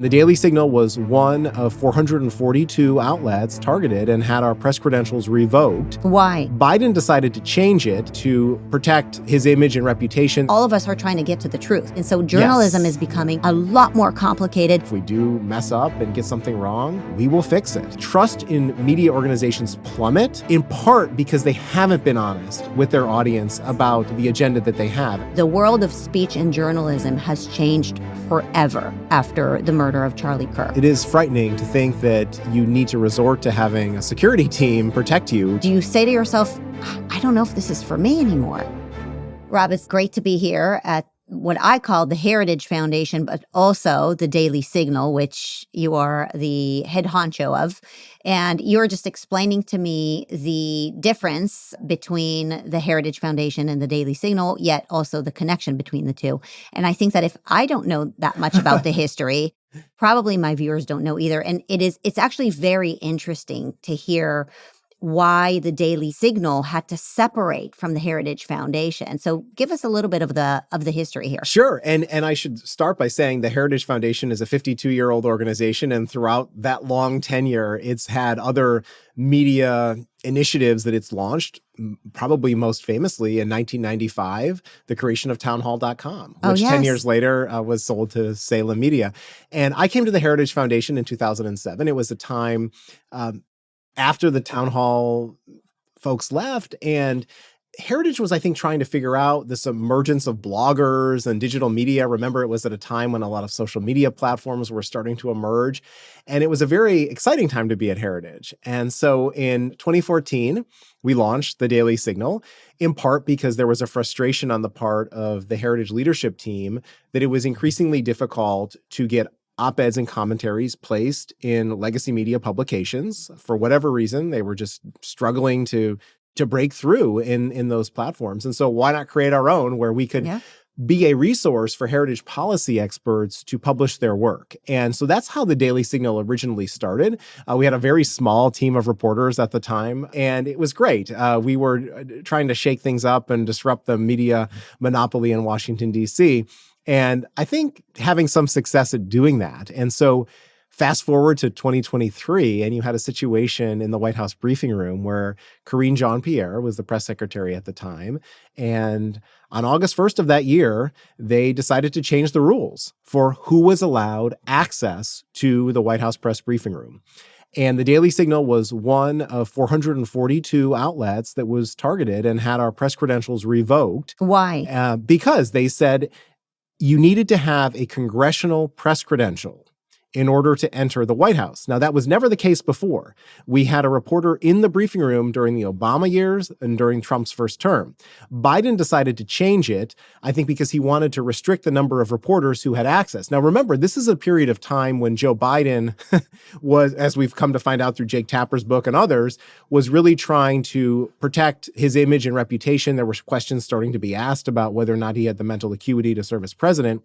The Daily Signal was one of 442 outlets targeted and had our press credentials revoked. Why? Biden decided to change it to protect his image and reputation. All of us are trying to get to the truth. And so journalism is becoming a lot more complicated. If we do mess up and get something wrong, we will fix it. Trust in media organizations plummet, in part because they haven't been honest with their audience about the agenda that they have. The world of speech and journalism has changed forever after the murder of Charlie Kirk. It is frightening to think that you need to resort to having a security team protect you. Do you say to yourself, I don't know if this is for me anymore? Rob, it's great to be here at what I call the Heritage Foundation, but also the Daily Signal, which you are the head honcho of. And you're just explaining to me the difference between the Heritage Foundation and the Daily Signal, yet also the connection between the two. And I think that if I don't know that much about the history, probably my viewers don't know either. And it's actually very interesting to hear why the Daily Signal had to separate from the Heritage Foundation. So give us a little bit of the history here. Sure. And I should start by saying the Heritage Foundation is a 52-year-old organization, and throughout that long tenure, it's had other media initiatives that it's launched, probably most famously in 1995, the creation of townhall.com, which 10 years later was sold to Salem Media. And I came to the Heritage Foundation in 2007. It was a time after the Town Hall folks left, and Heritage was, I think, trying to figure out this emergence of bloggers and digital media. Remember, it was at a time when a lot of social media platforms were starting to emerge, and it was a very exciting time to be at Heritage. And so in 2014, we launched the Daily Signal, in part because there was a frustration on the part of the Heritage leadership team that it was increasingly difficult to get op-eds and commentaries placed in legacy media publications. For whatever reason, they were just struggling to break through in those platforms. And so why not create our own where we could be a resource for heritage policy experts to publish their work? And so that's how the Daily Signal originally started. We had a very small team of reporters at the time, and it was great. We were trying to shake things up and disrupt the media monopoly in Washington, D.C., and I think having some success at doing that. And so fast forward to 2023, and you had a situation in the White House briefing room where Karine Jean-Pierre was the press secretary at the time. And on August 1st of that year, they decided to change the rules for who was allowed access to the White House press briefing room. And the Daily Signal was one of 442 outlets that was targeted and had our press credentials revoked. Why? Because they said you needed to have a congressional press credential in order to enter the White House. Now, that was never the case before. We had a reporter in the briefing room during the Obama years and during Trump's first term. Biden decided to change it, I think because he wanted to restrict the number of reporters who had access. Now, remember, this is a period of time when Joe Biden was, as we've come to find out through Jake Tapper's book and others, was really trying to protect his image and reputation. There were questions starting to be asked about whether or not he had the mental acuity to serve as president.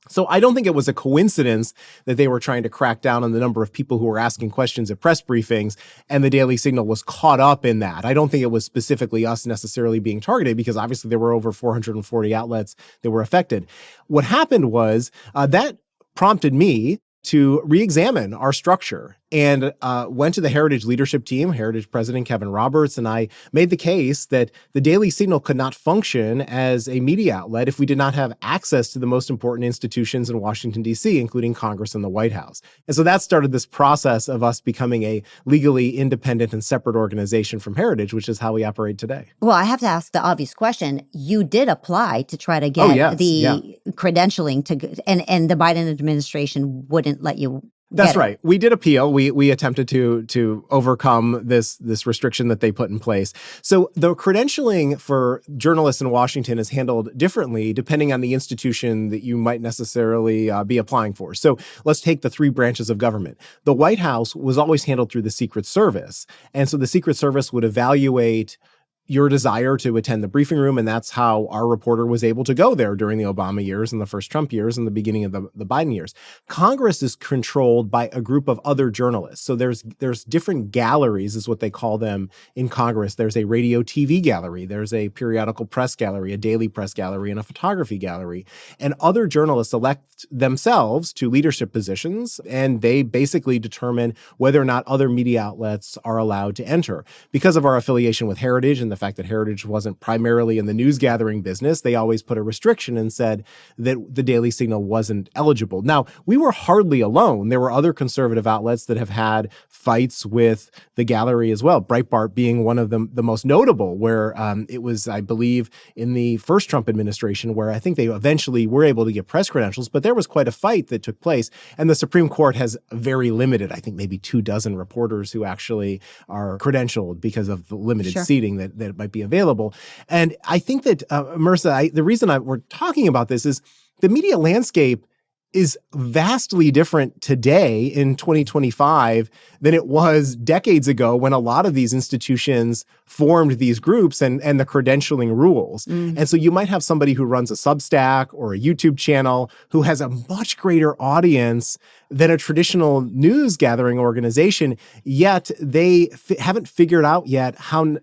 So I don't think it was a coincidence that they were trying to crack down on the number of people who were asking questions at press briefings, and the Daily Signal was caught up in that. I don't think it was specifically us necessarily being targeted, because obviously there were over 440 outlets that were affected. What happened was that prompted me to re-examine our structure, and went to the Heritage leadership team, Heritage President Kevin Roberts, and I made the case that the Daily Signal could not function as a media outlet if we did not have access to the most important institutions in Washington, D.C., including Congress and the White House. And so that started this process of us becoming a legally independent and separate organization from Heritage, which is how we operate today. Well, I have to ask the obvious question. You did apply to try to get credentialing and the Biden administration wouldn't let you. That's right. We did appeal. We attempted to overcome this restriction that they put in place. So the credentialing for journalists in Washington is handled differently depending on the institution that you might necessarily be applying for. So let's take the three branches of government. The White House was always handled through the Secret Service. And so the Secret Service would evaluate your desire to attend the briefing room, and that's how our reporter was able to go there during the Obama years and the first Trump years and the beginning of the Biden years. Congress is controlled by a group of other journalists. So there's different galleries, is what they call them in Congress. There's a radio TV gallery, there's a periodical press gallery, a daily press gallery, and a photography gallery. And other journalists elect themselves to leadership positions, and they basically determine whether or not other media outlets are allowed to enter. Because of our affiliation with Heritage and the fact that Heritage wasn't primarily in the news gathering business, they always put a restriction and said that the Daily Signal wasn't eligible. Now, we were hardly alone. There were other conservative outlets that have had fights with the gallery as well, Breitbart being one of them, the most notable, where it was, I believe, in the first Trump administration, where I think they eventually were able to get press credentials, but there was quite a fight that took place. And the Supreme Court has very limited, I think maybe 24 reporters who actually are credentialed because of the limited seating that might be available. And I think that, Marissa, the reason we're talking about this is the media landscape is vastly different today in 2025 than it was decades ago when a lot of these institutions formed these groups and the credentialing rules. And so you might have somebody who runs a Substack or a YouTube channel who has a much greater audience than a traditional news gathering organization, yet they haven't figured out yet how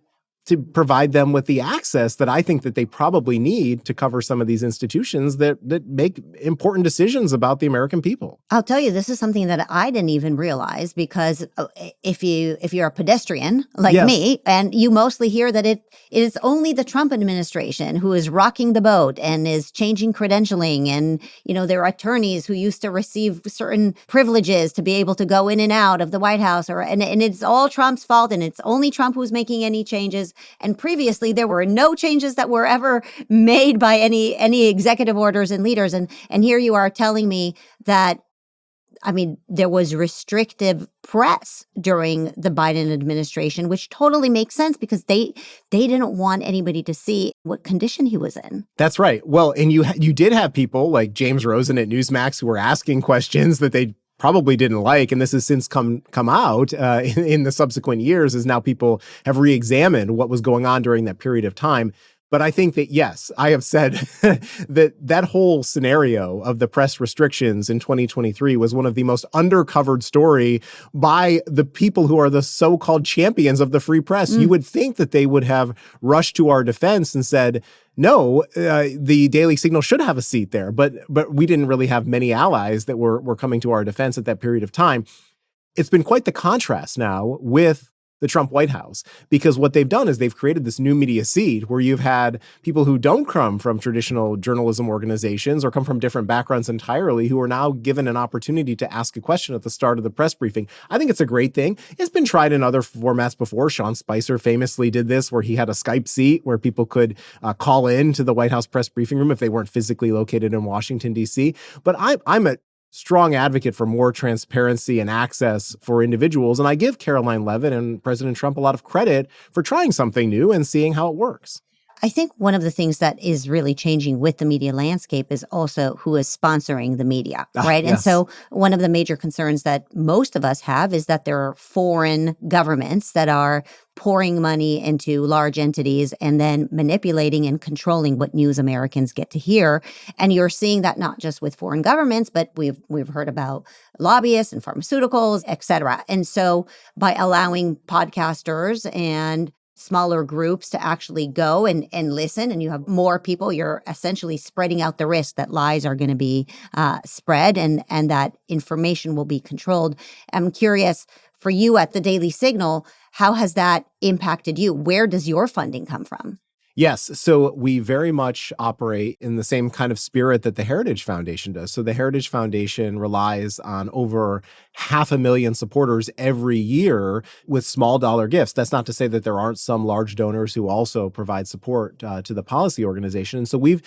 to provide them with the access that I think that they probably need to cover some of these institutions that make important decisions about the American people. I'll tell you, this is something that I didn't even realize, because if you're a pedestrian like me, and you mostly hear that it is only the Trump administration who is rocking the boat and is changing credentialing, and there are attorneys who used to receive certain privileges to be able to go in and out of the White House, and it's all Trump's fault, and it's only Trump who's making any changes. And previously, there were no changes that were ever made by any executive orders and leaders. And here you are telling me that, there was restrictive press during the Biden administration, which totally makes sense because they didn't want anybody to see what condition he was in. That's right. Well, and you did have people like James Rosen at Newsmax who were asking questions that they probably didn't like, and this has since come out in the subsequent years as now people have re-examined what was going on during that period of time. But I think that, yes, I have said that whole scenario of the press restrictions in 2023 was one of the most undercovered story by the people who are the so-called champions of the free press. You would think that they would have rushed to our defense and said, no, the Daily Signal should have a seat there. But we didn't really have many allies that were coming to our defense at that period of time. It's been quite the contrast now with the Trump White House, because what they've done is they've created this new media seat where you've had people who don't come from traditional journalism organizations or come from different backgrounds entirely who are now given an opportunity to ask a question at the start of the press briefing. I think it's a great thing. It's been tried in other formats before. Sean Spicer famously did this, where he had a Skype seat where people could call in to the White House press briefing room if they weren't physically located in Washington, D.C. But I'm a strong advocate for more transparency and access for individuals. And I give Caroline Leavitt and President Trump a lot of credit for trying something new and seeing how it works. I think one of the things that is really changing with the media landscape is also who is sponsoring the media, right? Yes. And so one of the major concerns that most of us have is that there are foreign governments that are pouring money into large entities and then manipulating and controlling what news Americans get to hear. And you're seeing that not just with foreign governments, but we've heard about lobbyists and pharmaceuticals, et cetera. And so by allowing podcasters and smaller groups to actually go and listen, and you have more people, you're essentially spreading out the risk that lies are going to be spread and that information will be controlled. I'm curious, for you at the Daily Signal, how has that impacted you? Where does your funding come from? Yes. So we very much operate in the same kind of spirit that the Heritage Foundation does. So the Heritage Foundation relies on over 500,000 supporters every year with small dollar gifts. That's not to say that there aren't some large donors who also provide support to the policy organization. And so we've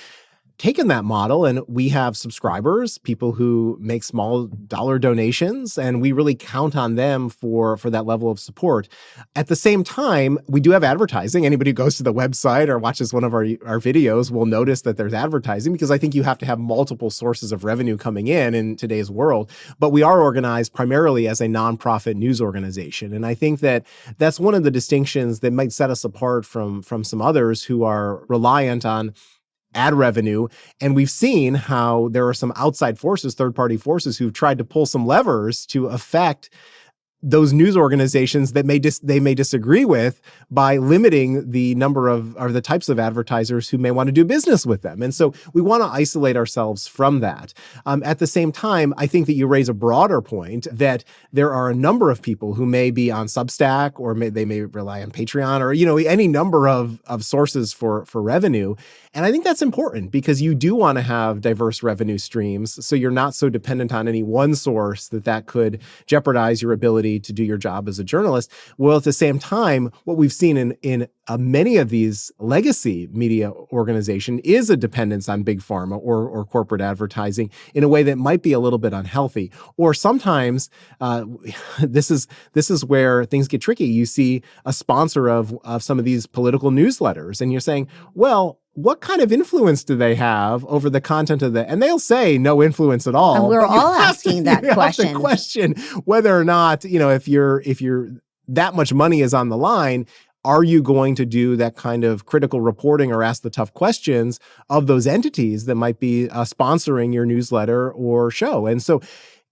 taken that model and we have subscribers, people who make small dollar donations, and we really count on them for that level of support. At the same time, we do have advertising. Anybody who goes to the website or watches one of our videos will notice that there's advertising, because I think you have to have multiple sources of revenue coming in today's world. But we are organized primarily as a nonprofit news organization. And I think that that's one of the distinctions that might set us apart from some others who are reliant on ad revenue. And we've seen how there are some outside forces, third-party forces, who've tried to pull some levers to affect those news organizations that they may disagree with by limiting the number of or the types of advertisers who may want to do business with them. And so we want to isolate ourselves from that. At the same time, I think that you raise a broader point that there are a number of people who may be on Substack, or they may rely on Patreon, or any number of sources for revenue. And I think that's important, because you do want to have diverse revenue streams, so you're not so dependent on any one source that could jeopardize your ability to do your job as a journalist. Well, at the same time, what we've seen in many of these legacy media organizations is a dependence on big pharma or corporate advertising in a way that might be a little bit unhealthy. Or sometimes this is where things get tricky. You see a sponsor of some of these political newsletters, and you're saying, well, what kind of influence do they have over the content of that? And they'll say no influence at all. And we're all asking that question. You have to question whether or not, if you're that much money is on the line, are you going to do that kind of critical reporting or ask the tough questions of those entities that might be sponsoring your newsletter or show? And so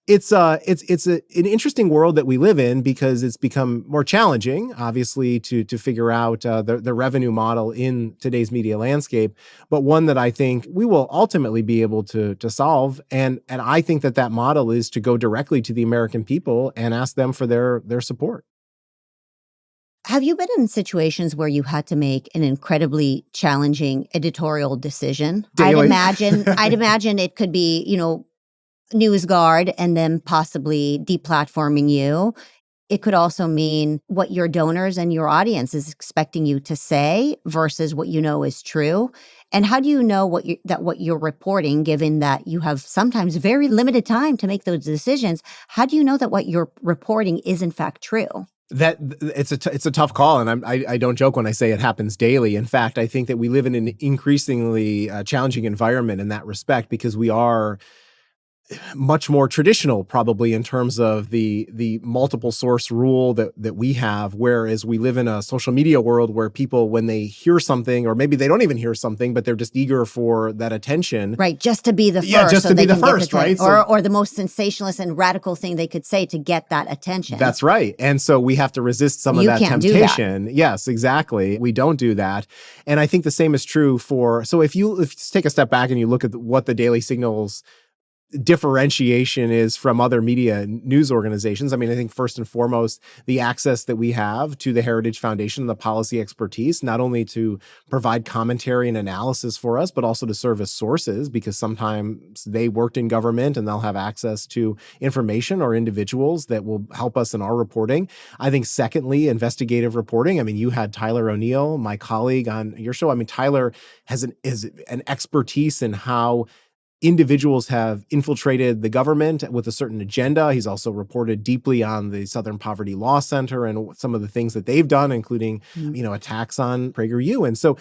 it's an interesting world that we live in, because it's become more challenging, obviously, to figure out the revenue model in today's media landscape, but one that I think we will ultimately be able to solve. And I think that model is to go directly to the American people and ask them for their support. Have you been in situations where you had to make an incredibly challenging editorial decision? Daily. I'd imagine it could be, NewsGuard and then possibly deplatforming you. It could also mean what your donors and your audience is expecting you to say versus what you know is true. And how do you know what you're reporting, given that you have sometimes very limited time to make those decisions? How do you know that what you're reporting is in fact true? That it's a tough call, and I don't joke when I say it happens daily. In fact, I think that we live in an increasingly challenging environment in that respect, because we are much more traditional, probably, in terms of the multiple source rule that we have, whereas we live in a social media world where people, when they hear something, or maybe they don't even hear something, but they're just eager for that attention. Right, just to be the first. Yeah, just to be the first, right? Or the most sensationalist and radical thing they could say to get that attention. That's right. And so we have to resist some of that temptation. Yes, exactly. We don't do that. And I think the same is true so if you take a step back and you look at what the Daily Signal's differentiation is from other media news organizations. I mean, I think first and foremost, the access that we have to the Heritage Foundation, the policy expertise, not only to provide commentary and analysis for us, but also to serve as sources, because sometimes they worked in government and they'll have access to information or individuals that will help us in our reporting. I think secondly, investigative reporting. I mean, you had Tyler O'Neill, my colleague, on your show. I mean, Tyler is an expertise in how individuals have infiltrated the government with a certain agenda. He's also reported deeply on the Southern Poverty Law Center and some of the things that they've done, including, attacks on PragerU. And so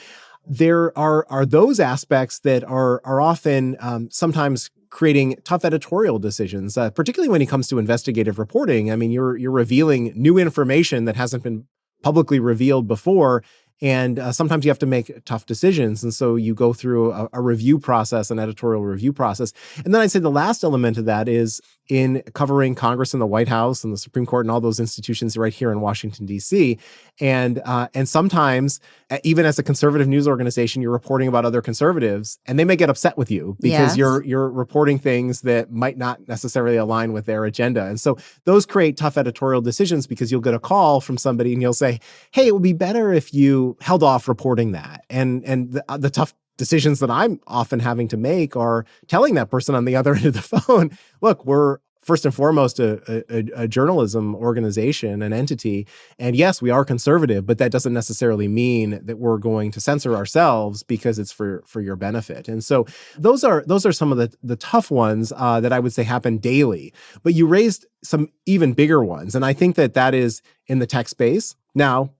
there are those aspects that are often sometimes creating tough editorial decisions, particularly when it comes to investigative reporting. I mean, you're revealing new information that hasn't been publicly revealed before. And sometimes you have to make tough decisions. And so you go through a review process, an editorial review process. And then I'd say the last element of that is in covering Congress and the White House and the Supreme Court and all those institutions right here in Washington, D.C. And sometimes, even as a conservative news organization, you're reporting about other conservatives, and they may get upset with you because you're reporting things that might not necessarily align with their agenda. And so those create tough editorial decisions, because you'll get a call from somebody and you'll say, hey, it would be better if you held off reporting that. And the tough decisions that I'm often having to make are telling that person on the other end of the phone, look, we're first and foremost a journalism organization, an entity. And yes, we are conservative, but that doesn't necessarily mean that we're going to censor ourselves because it's for your benefit. And so those are some of the tough ones that I would say happen daily. But you raised some even bigger ones. And I think that is in the tech space. Now,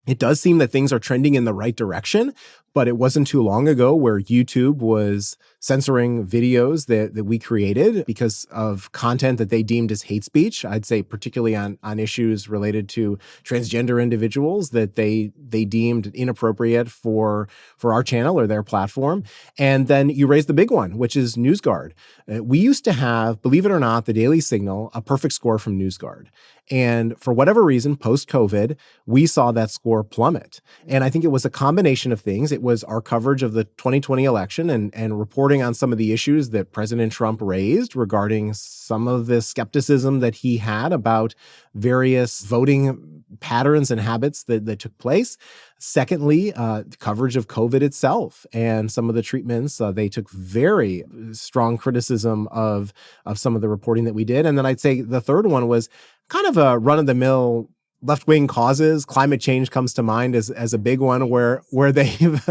it does seem that things are trending in the right direction, but it wasn't too long ago where YouTube was censoring videos that we created because of content that they deemed as hate speech. I'd say particularly on issues related to transgender individuals that they deemed inappropriate for our channel or their platform. And then you raised the big one, which is NewsGuard. We used to have, believe it or not, the Daily Signal, a perfect score from NewsGuard. And for whatever reason, post-COVID, we saw that score plummet. And I think it was a combination of things. It was our coverage of the 2020 election and reporting on some of the issues that President Trump raised regarding some of the skepticism that he had about various voting patterns and habits that took place. Secondly, coverage of COVID itself and some of the treatments. They took very strong criticism of some of the reporting that we did. And then I'd say the third one was kind of a run-of-the-mill left-wing causes. Climate change comes to mind as a big one where they've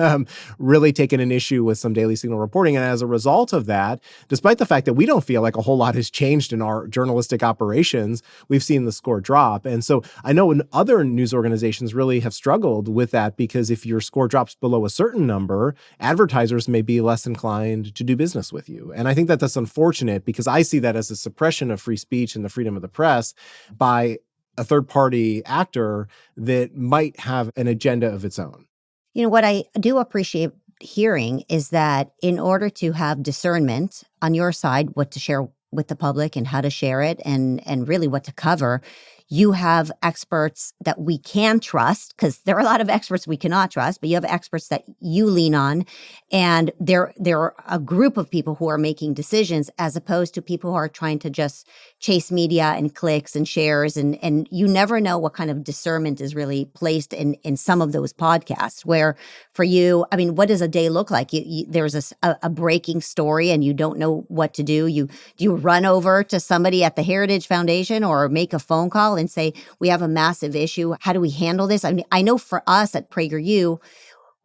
really taken an issue with some Daily Signal reporting. And as a result of that, despite the fact that we don't feel like a whole lot has changed in our journalistic operations, we've seen the score drop. And so I know other news organizations really have struggled with that because if your score drops below a certain number, advertisers may be less inclined to do business with you. And I think that that's unfortunate because I see that as a suppression of free speech and the freedom of the press by a third-party actor that might have an agenda of its own. You know, what I do appreciate hearing is that in order to have discernment on your side, what to share with the public and how to share it and really what to cover, you have experts that we can trust, because there are a lot of experts we cannot trust, but you have experts that you lean on. And there are a group of people who are making decisions as opposed to people who are trying to just chase media and clicks and shares. And you never know what kind of discernment is really placed in some of those podcasts where for you, I mean, what does a day look like? There's a breaking story and you don't know what to do. Do you run over to somebody at the Heritage Foundation or make a phone call and say, we have a massive issue. How do we handle this? I mean, I know for us at PragerU,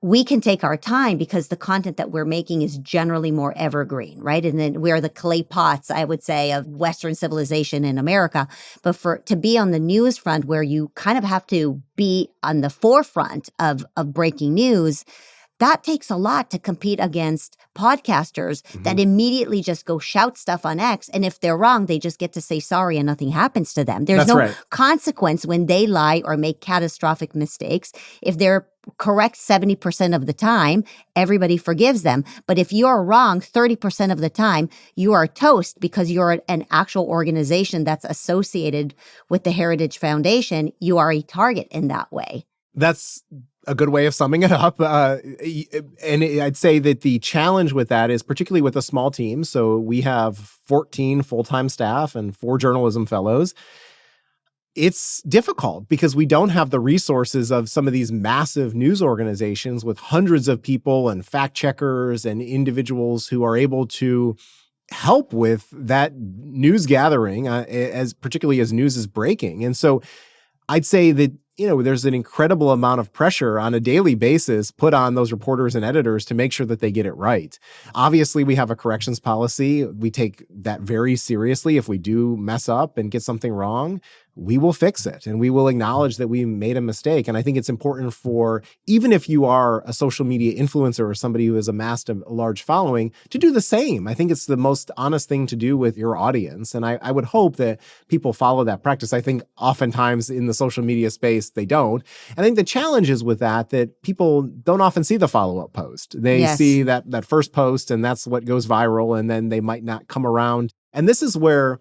we can take our time because the content that we're making is generally more evergreen, right? And then we're the clay pots, I would say, of Western civilization in America. But to be on the news front where you kind of have to be on the forefront of breaking news, that takes a lot to compete against podcasters that immediately just go shout stuff on X. And if they're wrong, they just get to say sorry and nothing happens to them. There's no consequence when they lie or make catastrophic mistakes. If they're correct 70% of the time, everybody forgives them. But if you're wrong 30% of the time, you are toast because you're an actual organization that's associated with the Heritage Foundation. You are a target in that way. That's a good way of summing it up. And I'd say that the challenge with that is particularly with a small team. So we have 14 full-time staff and 4 journalism fellows. It's difficult because we don't have the resources of some of these massive news organizations with hundreds of people and fact checkers and individuals who are able to help with that news gathering, particularly as news is breaking. And so I'd say that there's an incredible amount of pressure on a daily basis put on those reporters and editors to make sure that they get it right. Obviously, we have a corrections policy. We take that very seriously. If we do mess up and get something wrong, we will fix it and we will acknowledge that we made a mistake. And I think it's important for, even if you are a social media influencer or somebody who has amassed a large following, to do the same. I think it's the most honest thing to do with your audience. And I would hope that people follow that practice. I think oftentimes in the social media space, they don't. I think the challenge is with that people don't often see the follow-up post. They see that first post and that's what goes viral, and then they might not come around. And this is where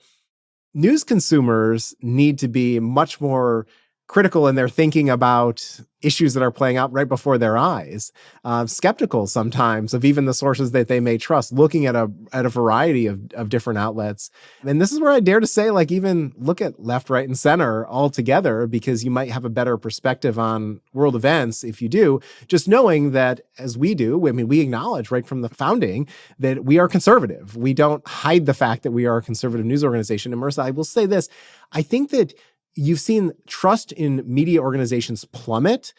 news consumers need to be much more critical in their thinking about issues that are playing out right before their eyes, skeptical sometimes of even the sources that they may trust, looking at a variety of different outlets. And this is where I dare to say, like, even look at left, right, and center all together, because you might have a better perspective on world events if you do, just knowing that, as we do, I mean, we acknowledge right from the founding that we are conservative. We don't hide the fact that we are a conservative news organization. And Marissa, I will say this, I think that you've seen trust in media organizations plummet,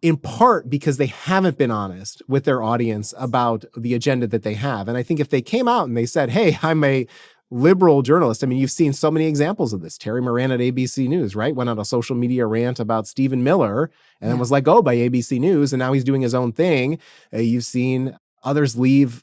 in part because they haven't been honest with their audience about the agenda that they have. And I think if they came out and they said, hey, I'm a liberal journalist. I mean, you've seen so many examples of this. Terry Moran at ABC News, right? Went on a social media rant about Stephen Miller and then was let go by ABC News. And now he's doing his own thing. You've seen others leave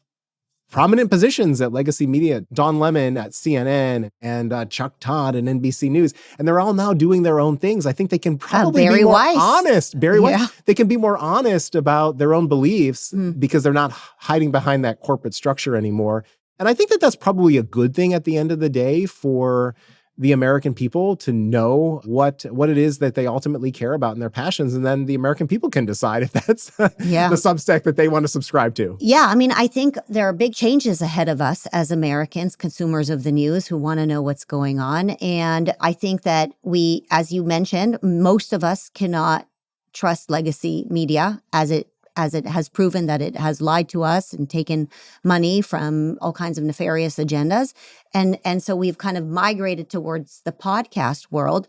prominent positions at legacy media, Don Lemon at CNN and Chuck Todd at NBC News. And they're all now doing their own things. I think they can probably be more honest. Barry Weiss. They can be more honest about their own beliefs because they're not hiding behind that corporate structure anymore. And I think that that's probably a good thing at the end of the day for the American people to know what it is that they ultimately care about and their passions. And then the American people can decide if that's the Substack that they want to subscribe to. Yeah. I mean, I think there are big changes ahead of us as Americans, consumers of the news who want to know what's going on. And I think that we, as you mentioned, most of us cannot trust legacy media as it has proven that it has lied to us and taken money from all kinds of nefarious agendas. And so we've kind of migrated towards the podcast world.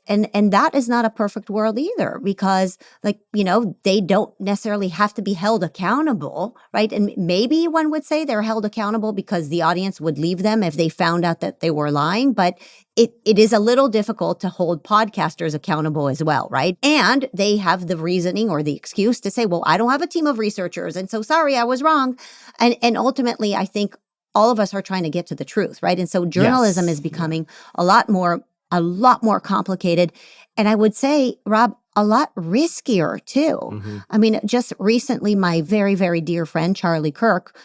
And that is not a perfect world either, because, like, you know, they don't necessarily have to be held accountable, right? And maybe one would say they're held accountable because the audience would leave them if they found out that they were lying. But it is a little difficult to hold podcasters accountable as well, right? And they have the reasoning or the excuse to say, well, I don't have a team of researchers, and so sorry, I was wrong. And ultimately, I think all of us are trying to get to the truth, right? And so journalism is becoming a lot more complicated. And I would say, Rob, a lot riskier too. Mm-hmm. I mean, just recently, my very, very dear friend, Charlie Kirk,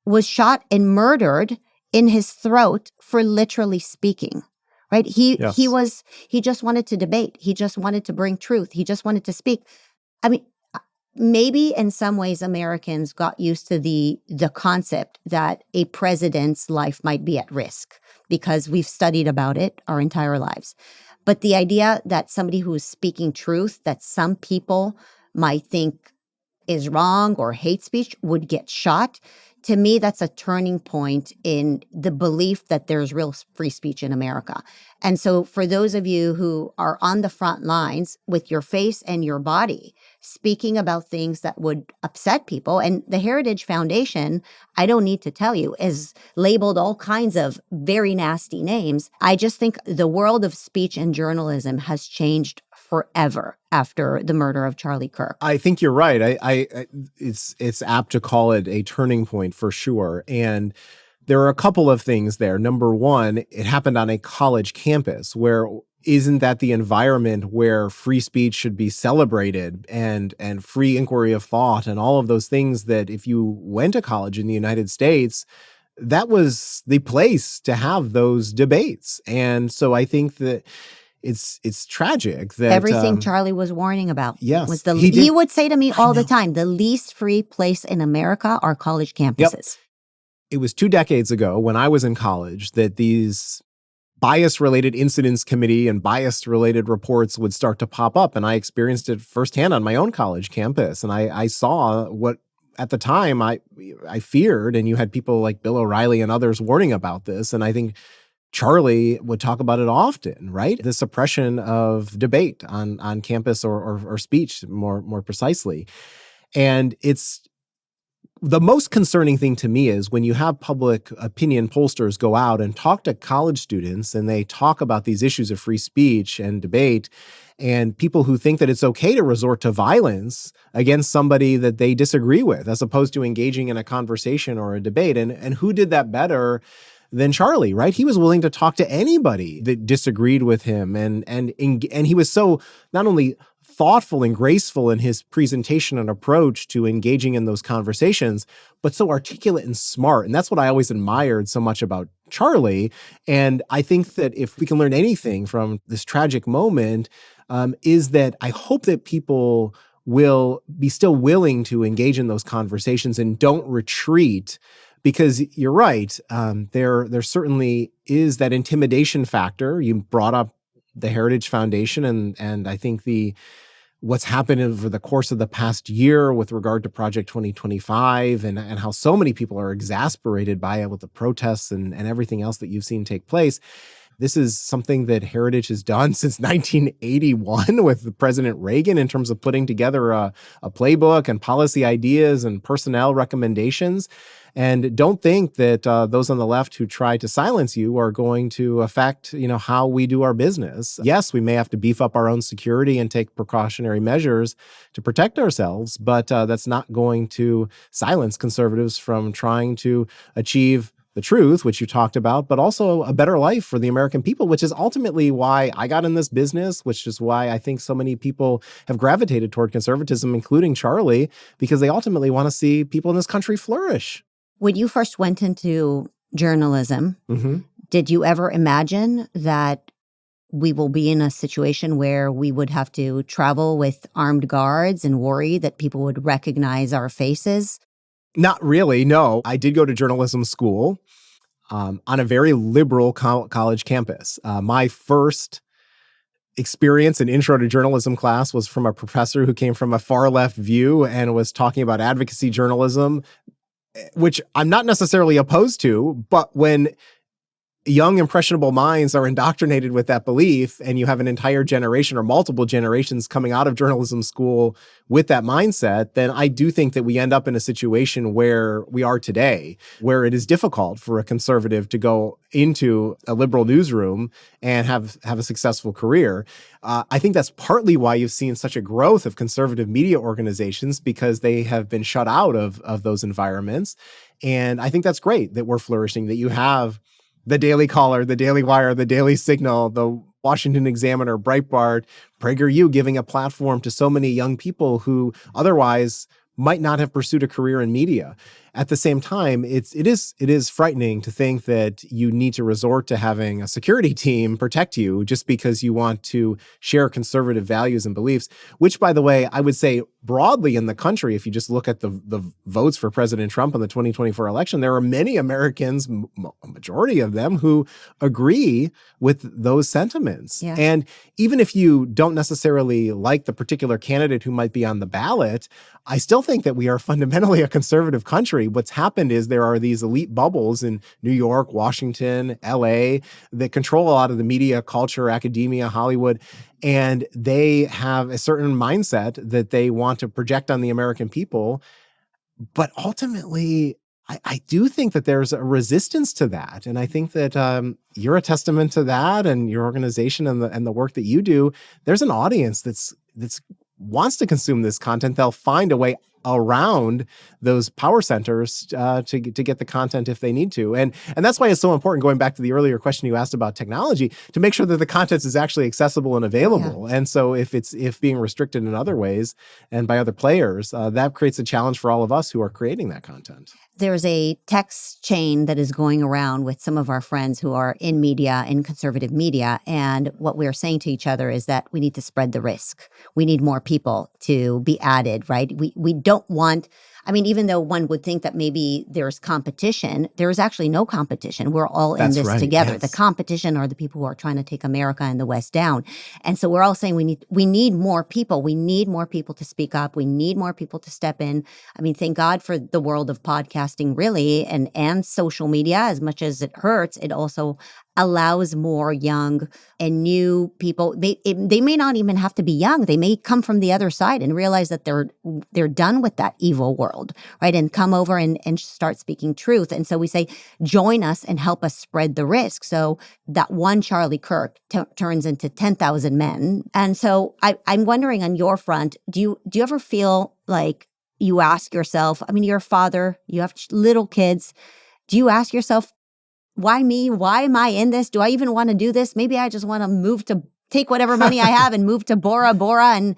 was shot and murdered in his throat for literally speaking, right? He just wanted to debate. He just wanted to bring truth. He just wanted to speak. I mean, maybe in some ways Americans got used to the concept that a president's life might be at risk because we've studied about it our entire lives. But the idea that somebody who is speaking truth that some people might think is wrong or hate speech would get shot, to me, that's a turning point in the belief that there's real free speech in America. And so for those of you who are on the front lines with your face and your body, speaking about things that would upset people, and the Heritage Foundation, I don't need to tell you, is labeled all kinds of very nasty names. I just think the world of speech and journalism has changed forever after the murder of Charlie Kirk. I think you're right. It's apt to call it a turning point for sure. And there are a couple of things there. Number one, it happened on a college campus where isn't that the environment where free speech should be celebrated and free inquiry of thought and all of those things that if you went to college in the United States, that was the place to have those debates. And so I think that it's tragic that everything Charlie was warning about. Yes, was he would say to me all the time, the least free place in America are college campuses. Yep. It was 2 decades ago when I was in college that these bias-related incidents committee and bias-related reports would start to pop up. And I experienced it firsthand on my own college campus. And I saw what at the time I feared, and you had people like Bill O'Reilly and others warning about this. And I think Charlie would talk about it often, right? The suppression of debate on campus or speech more precisely. And it's the most concerning thing to me is when you have public opinion pollsters go out and talk to college students and they talk about these issues of free speech and debate, and people who think that it's okay to resort to violence against somebody that they disagree with, as opposed to engaging in a conversation or a debate. And who did that better than Charlie, right? He was willing to talk to anybody that disagreed with him. And he was so not only thoughtful and graceful in his presentation and approach to engaging in those conversations, but so articulate and smart. And that's what I always admired so much about Charlie. And I think that if we can learn anything from this tragic moment, is that I hope that people will be still willing to engage in those conversations and don't retreat, because you're right. There certainly is that intimidation factor. You brought up the Heritage Foundation, and I think what's happened over the course of the past year with regard to Project 2025 and how so many people are exasperated by it with the protests and everything else that you've seen take place. This is something that Heritage has done since 1981 with President Reagan in terms of putting together a playbook and policy ideas and personnel recommendations. And don't think that those on the left who try to silence you are going to affect, how we do our business. Yes, we may have to beef up our own security and take precautionary measures to protect ourselves, but that's not going to silence conservatives from trying to achieve the truth, which you talked about, but also a better life for the American people, which is ultimately why I got in this business, which is why I think so many people have gravitated toward conservatism, including Charlie, because they ultimately want to see people in this country flourish. When you first went into journalism, did you ever imagine that we will be in a situation where we would have to travel with armed guards and worry that people would recognize our faces? Not really, no. I did go to journalism school on a very liberal college campus. My first experience in intro to journalism class was from a professor who came from a far left view and was talking about advocacy journalism, which I'm not necessarily opposed to, but when young, impressionable minds are indoctrinated with that belief, and you have an entire generation or multiple generations coming out of journalism school with that mindset, then I do think that we end up in a situation where we are today, where it is difficult for a conservative to go into a liberal newsroom and have a successful career. I think that's partly why you've seen such a growth of conservative media organizations, because they have been shut out of those environments. And I think that's great that we're flourishing, that you have the Daily Caller, the Daily Wire, the Daily Signal, the Washington Examiner, Breitbart, PragerU, giving a platform to so many young people who otherwise might not have pursued a career in media. At the same time, it is frightening to think that you need to resort to having a security team protect you just because you want to share conservative values and beliefs, which, by the way, I would say broadly in the country, if you just look at the votes for President Trump in the 2024 election, there are many Americans, a majority of them, who agree with those sentiments. Yeah. And even if you don't necessarily like the particular candidate who might be on the ballot, I still think that we are fundamentally a conservative country. What's happened is there are these elite bubbles in New York, Washington, LA that control a lot of the media, culture, academia, Hollywood, and they have a certain mindset that they want to project on the American people. But ultimately, I do think that there's a resistance to that. And I think that you're a testament to that, and your organization and the work that you do. There's an audience that's wants to consume this content. They'll find a way around those power centers to get the content if they need to. And that's why it's so important, going back to the earlier question you asked about technology, to make sure that the content is actually accessible and available. Yeah. And so if being restricted in other ways and by other players, that creates a challenge for all of us who are creating that content. There's a text chain that is going around with some of our friends who are in media, in conservative media. And what we're saying to each other is that we need to spread the risk. We need more people to be added, right? We don't want, even though one would think that maybe there's competition, there is actually no competition. We're all in this together. Yes. The competition are the people who are trying to take America and the West down. And so we're all saying we need more people. We need more people to speak up. We need more people to step in. Thank God for the world of podcasting, really, and social media. As much as it hurts, it also allows more young and new people. They may not even have to be young. They may come from the other side and realize that they're done with that evil world, right? And come over and start speaking truth. And so we say, join us and help us spread the risk. So that one Charlie Kirk turns into 10,000 men. And so I'm wondering, on your front, do you ever feel like you ask yourself, you're a father, you have little kids. Do you ask yourself, why me? Why am I in this? Do I even want to do this? Maybe I just want to take whatever money I have and move to Bora Bora and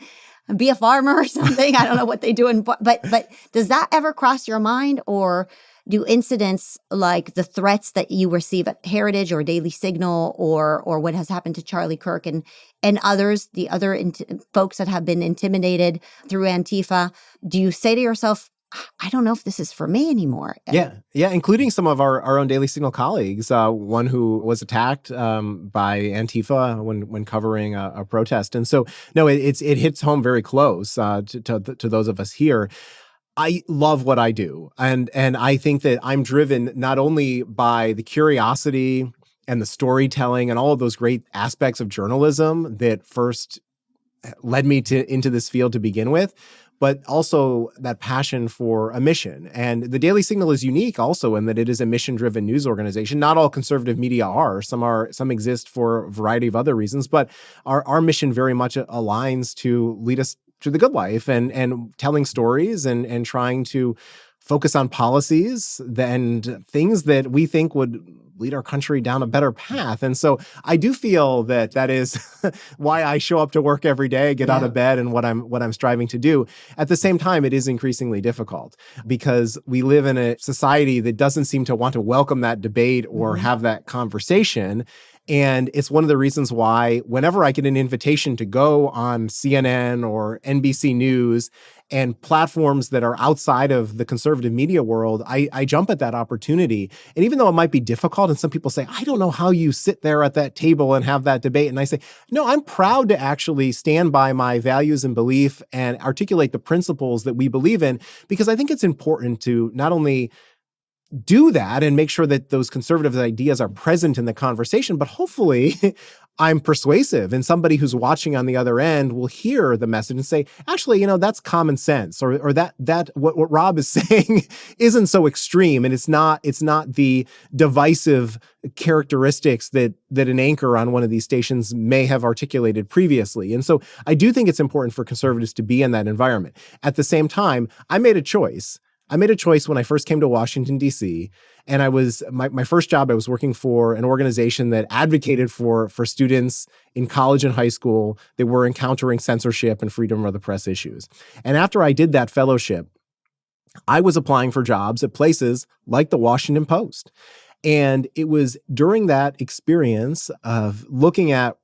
be a farmer or something. I don't know what they do. But does that ever cross your mind? Or do incidents like the threats that you receive at Heritage or Daily Signal or what has happened to Charlie Kirk and others, the other folks that have been intimidated through Antifa, do you say to yourself, I don't know if this is for me anymore? Yeah, including some of our own Daily Signal colleagues. One who was attacked by Antifa when covering a protest, and so no, it hits home very close to those of us here. I love what I do, and I think that I'm driven not only by the curiosity and the storytelling and all of those great aspects of journalism that first led me into this field to begin with, but also that passion for a mission. And the Daily Signal is unique also in that it is a mission-driven news organization. Not all conservative media are. Some exist for a variety of other reasons, but our mission very much aligns to lead us to the good life and telling stories and trying to focus on policies and things that we think would lead our country down a better path. And so I do feel that is why I show up to work every day, get out of bed, and what I'm striving to do. At the same time, it is increasingly difficult because we live in a society that doesn't seem to want to welcome that debate or have that conversation. And it's one of the reasons why whenever I get an invitation to go on CNN or NBC News and platforms that are outside of the conservative media world, I jump at that opportunity. And even though it might be difficult, and some people say, I don't know how you sit there at that table and have that debate. And I say, no, I'm proud to actually stand by my values and belief and articulate the principles that we believe in, because I think it's important to not only do that and make sure that those conservative ideas are present in the conversation, but hopefully I'm persuasive and somebody who's watching on the other end will hear the message and say, actually, that's common sense, or that what Rob is saying isn't so extreme, and it's not the divisive characteristics that an anchor on one of these stations may have articulated previously. And so I do think it's important for conservatives to be in that environment. At the same time, I made a choice when I first came to Washington, D.C., and I was my first job, I was working for an organization that advocated for students in college and high school that were encountering censorship and freedom of the press issues. And after I did that fellowship, I was applying for jobs at places like the Washington Post. And it was during that experience of looking at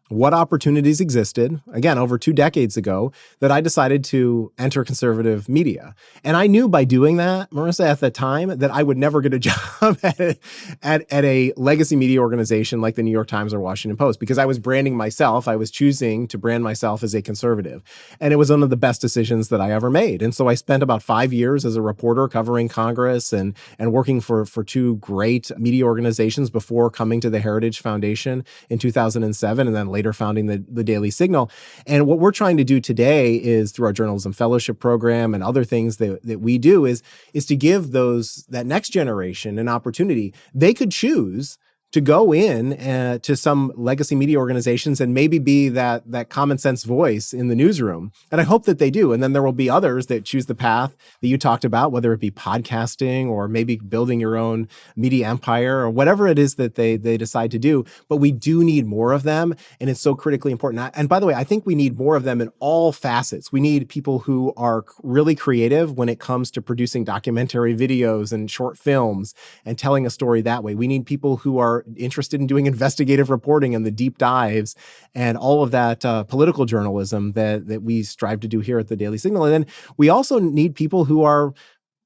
what opportunities existed, again, over 2 decades ago, that I decided to enter conservative media. And I knew by doing that, Marissa, at the time, that I would never get a job at a legacy media organization like the New York Times or Washington Post, because I was branding myself. I was choosing to brand myself as a conservative. And it was one of the best decisions that I ever made. And so I spent about 5 years as a reporter covering Congress and working for 2 great media organizations before coming to the Heritage Foundation in 2007, and then later founding the Daily Signal. And what we're trying to do today is, through our journalism fellowship program and other things that we do, is to give that next generation an opportunity. They could choose to go in to some legacy media organizations and maybe be that common sense voice in the newsroom. And I hope that they do. And then there will be others that choose the path that you talked about, whether it be podcasting or maybe building your own media empire or whatever it is that they decide to do. But we do need more of them. And it's so critically important. And by the way, I think we need more of them in all facets. We need people who are really creative when it comes to producing documentary videos and short films and telling a story that way. We need people who are interested in doing investigative reporting and the deep dives and all of that political journalism that we strive to do here at the Daily Signal. And then we also need people who are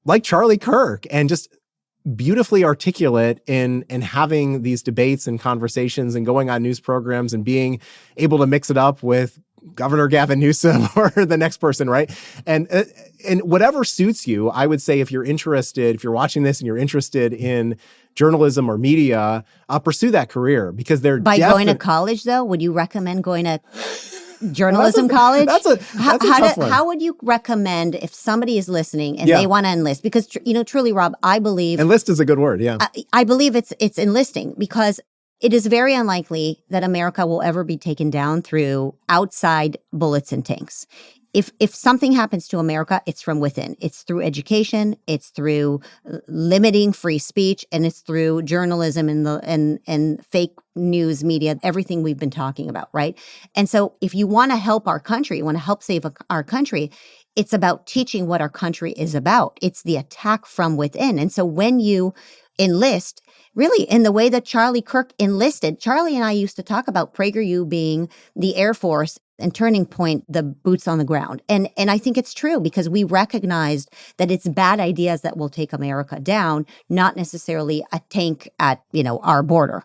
like Charlie Kirk and just beautifully articulate in having these debates and conversations and going on news programs and being able to mix it up with Governor Gavin Newsom or the next person, right? And whatever suits you, I would say if you're watching this and you're interested in journalism or media, pursue that career, because they're going to college, though, would you recommend going to journalism college? That's a tough one. How would you recommend if somebody is listening and they want to enlist? Because, truly, Rob, I believe... Enlist is a good word, yeah. I believe it's enlisting, because it is very unlikely that America will ever be taken down through outside bullets and tanks. If something happens to America, it's from within. It's through education, it's through limiting free speech, and it's through journalism and fake news media, everything we've been talking about, right? And so if you want to help our country, you want to help save our country, It's about teaching what our country is about. It's the attack from within. And so when you enlist, really in the way that Charlie Kirk enlisted, Charlie and I used to talk about PragerU being the Air Force and Turning Point, the boots on the ground. And I think it's true because we recognized that it's bad ideas that will take America down, not necessarily a tank at, our border.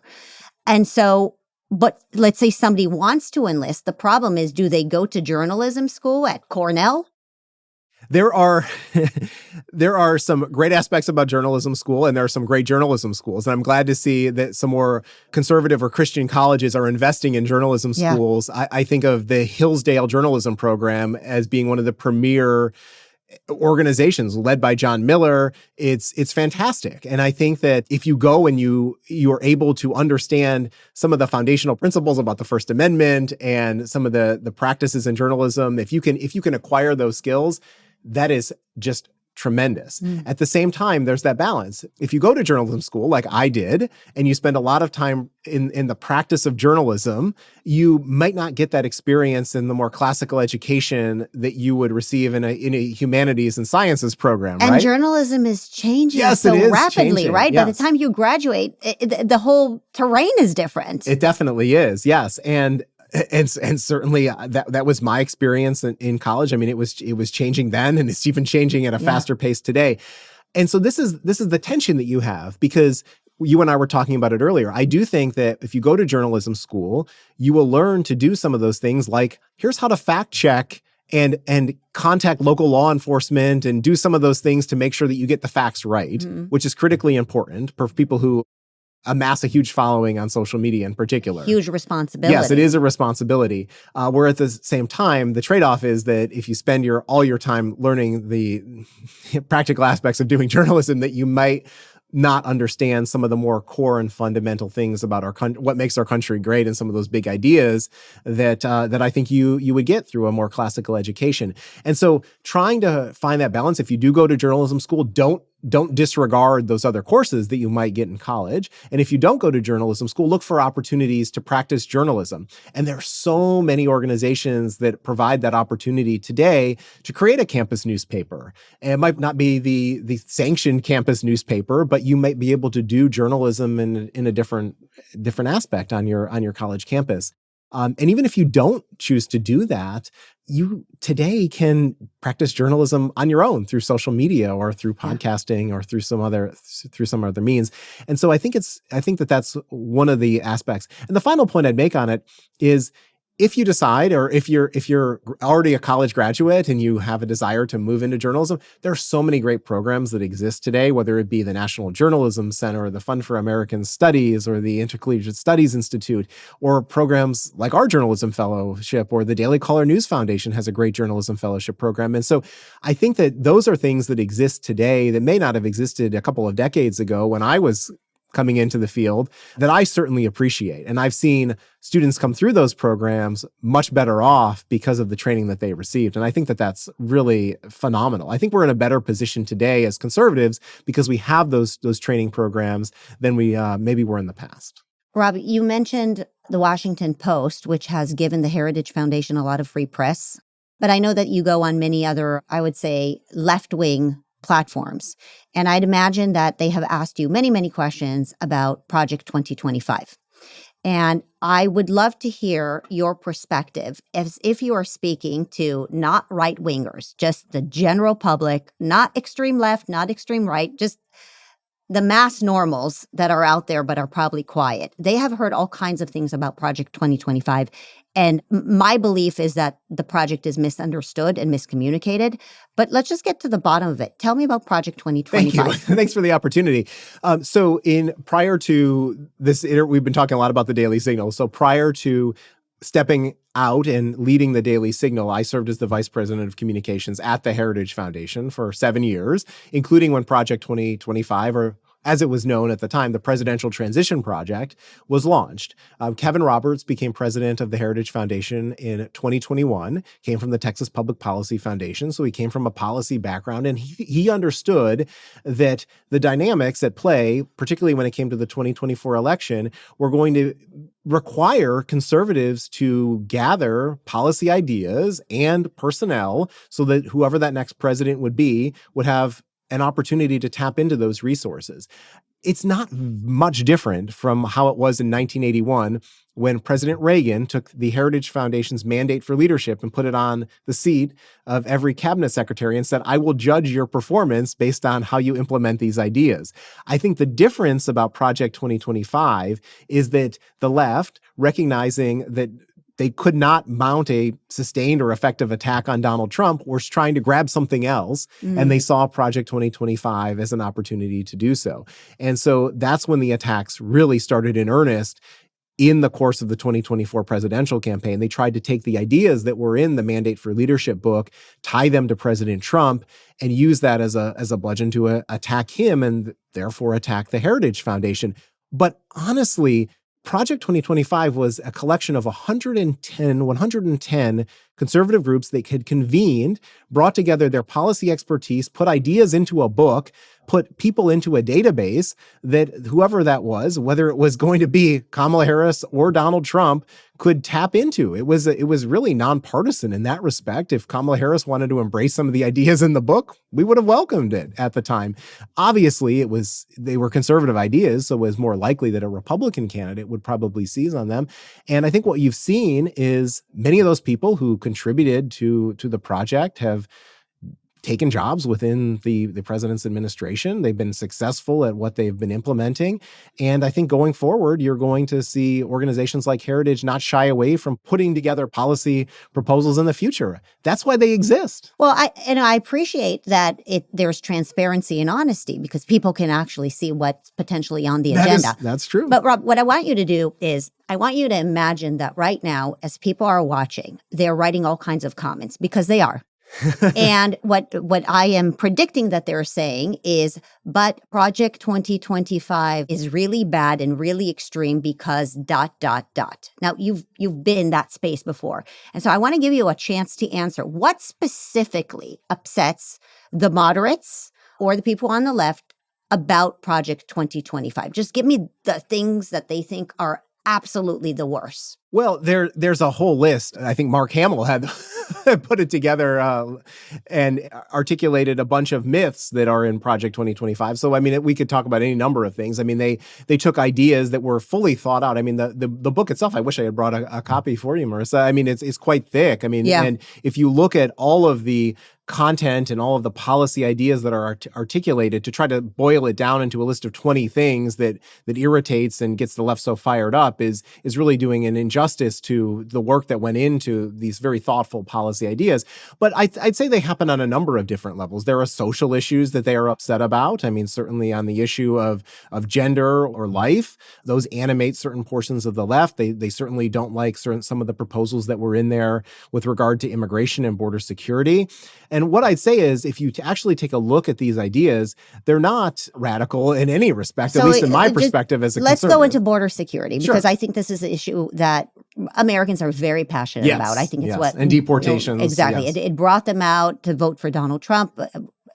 And so, but let's say somebody wants to enlist. The problem is, do they go to journalism school at Cornell? There are some great aspects about journalism school, and there are some great journalism schools. And I'm glad to see that some more conservative or Christian colleges are investing in journalism schools. I think of the Hillsdale Journalism Program as being one of the premier organizations led by John Miller. It's fantastic. And I think that if you go and you are able to understand some of the foundational principles about the First Amendment and some of the practices in journalism, if you can acquire those skills, that is just tremendous. At the same time, there's that balance. If you go to journalism school like I did, and you spend a lot of time in the practice of journalism, you might not get that experience in the more classical education that you would receive in a humanities and sciences program, and right? Journalism is changing Yes, it is rapidly, changing. right? Yes. By the time you graduate, the whole terrain is different. It definitely is, yes. And certainly that was my experience in college. I mean, it was changing then, and it's even changing at a faster pace today. And so this is the tension that you have, because you and I were talking about it earlier. I do think that if you go to journalism school, you will learn to do some of those things, like here's how to fact check and contact local law enforcement and do some of those things to make sure that you get the facts right, which is critically important for people who amass a huge following on social media in particular. Huge responsibility. Yes, it is a responsibility. Where at the same time, the trade-off is that if you spend all your time learning the practical aspects of doing journalism, that you might not understand some of the more core and fundamental things about our country, what makes our country great, and some of those big ideas that I think you would get through a more classical education. And so trying to find that balance, if you do go to journalism school, don't disregard those other courses that you might get in college. And if you don't go to journalism school, look for opportunities to practice journalism. And there are so many organizations that provide that opportunity today to create a campus newspaper. And it might not be the sanctioned campus newspaper, but you might be able to do journalism in a different aspect on your college campus. And even if you don't choose to do that, you today can practice journalism on your own through social media or through podcasting or through some other means. And so I think that's one of the aspects. And the final point I'd make on it is, if you decide, or if you're already a college graduate and you have a desire to move into journalism, there are so many great programs that exist today, whether it be the National Journalism Center, or the Fund for American Studies, or the Intercollegiate Studies Institute, or programs like our Journalism Fellowship, or the Daily Caller News Foundation has a great journalism fellowship program. And so I think that those are things that exist today that may not have existed a couple of decades ago when I was coming into the field, that I certainly appreciate. And I've seen students come through those programs much better off because of the training that they received. And I think that that's really phenomenal. I think we're in a better position today as conservatives because we have those training programs than we maybe were in the past. Rob, you mentioned the Washington Post, which has given the Heritage Foundation a lot of free press. But I know that you go on many other, I would say, left-wing platforms. And I'd imagine that they have asked you many, many questions about Project 2025. And I would love to hear your perspective as if you are speaking to not right-wingers, just the general public, not extreme left, not extreme right, just the mass normals that are out there but are probably quiet. They have heard all kinds of things about Project 2025. And my belief is that the project is misunderstood and miscommunicated. But let's just get to the bottom of it. Tell me about Project 2025. Thank you. Thanks for the opportunity. So prior to this, we've been talking a lot about the Daily Signal. So prior to stepping out and leading the Daily Signal, I served as the vice president of communications at the Heritage Foundation for 7 years, including when Project 2025, or as it was known at the time, the Presidential Transition Project, was launched. Kevin Roberts became president of the Heritage Foundation in 2021, came from the Texas Public Policy Foundation, so he came from a policy background, and he understood that the dynamics at play, particularly when it came to the 2024 election, were going to require conservatives to gather policy ideas and personnel so that whoever that next president would be would have an opportunity to tap into those resources. It's not much different from how it was in 1981 when President Reagan took the Heritage Foundation's mandate for leadership and put it on the seat of every cabinet secretary and said, I will judge your performance based on how you implement these ideas. I think the difference about Project 2025 is that the left, recognizing that they could not mount a sustained or effective attack on Donald Trump, was trying to grab something else. And they saw Project 2025 as an opportunity to do so. And so that's when the attacks really started in earnest in the course of the 2024 presidential campaign. They tried to take the ideas that were in the Mandate for Leadership book, tie them to President Trump, and use that as a bludgeon to attack him and therefore attack the Heritage Foundation. But honestly, Project 2025 was a collection of 110 conservative groups that had convened, brought together their policy expertise, put ideas into a book, put people into a database that whoever that was, whether it was going to be Kamala Harris or Donald Trump, could tap into. It was really nonpartisan in that respect. If Kamala Harris wanted to embrace some of the ideas in the book, we would have welcomed it at the time. Obviously, they were conservative ideas, so it was more likely that a Republican candidate would probably seize on them. And I think what you've seen is many of those people who contributed to the project have taken jobs within the president's administration. They've been successful at what they've been implementing. And I think going forward, you're going to see organizations like Heritage not shy away from putting together policy proposals in the future. That's why they exist. Well, I appreciate that there's transparency and honesty because people can actually see what's potentially on the agenda. That's true. But Rob, what I want you to do is I want you to imagine that right now, as people are watching, they're writing all kinds of comments because they are. And what I am predicting that they're saying is, but Project 2025 is really bad and really extreme because ... Now, you've been in that space before. And so I want to give you a chance to answer what specifically upsets the moderates or the people on the left about Project 2025. Just give me the things that they think are absolutely the worst. Well, there's a whole list. I think Mark Hamill had put it together and articulated a bunch of myths that are in Project 2025. So, I mean, we could talk about any number of things. I mean, they took ideas that were fully thought out. I mean, the book itself, I wish I had brought a copy for you, Marissa. I mean, it's quite thick. I mean, and if you look at all of the content and all of the policy ideas that are articulated, to try to boil it down into a list of 20 things that irritates and gets the left so fired up is really doing an injustice to the work that went into these very thoughtful policy ideas. But I'd say they happen on a number of different levels. There are social issues that they are upset about. I mean, certainly on the issue of gender or life, those animate certain portions of the left. They certainly don't like some of the proposals that were in there with regard to immigration and border security. And what I'd say is, if you actually take a look at these ideas, they're not radical in any respect, at least in my perspective as a conservative. Let's go into border security, because I think this is an issue that Americans are very passionate about. I think it's and deportations. Exactly. Yes. It brought them out to vote for Donald Trump.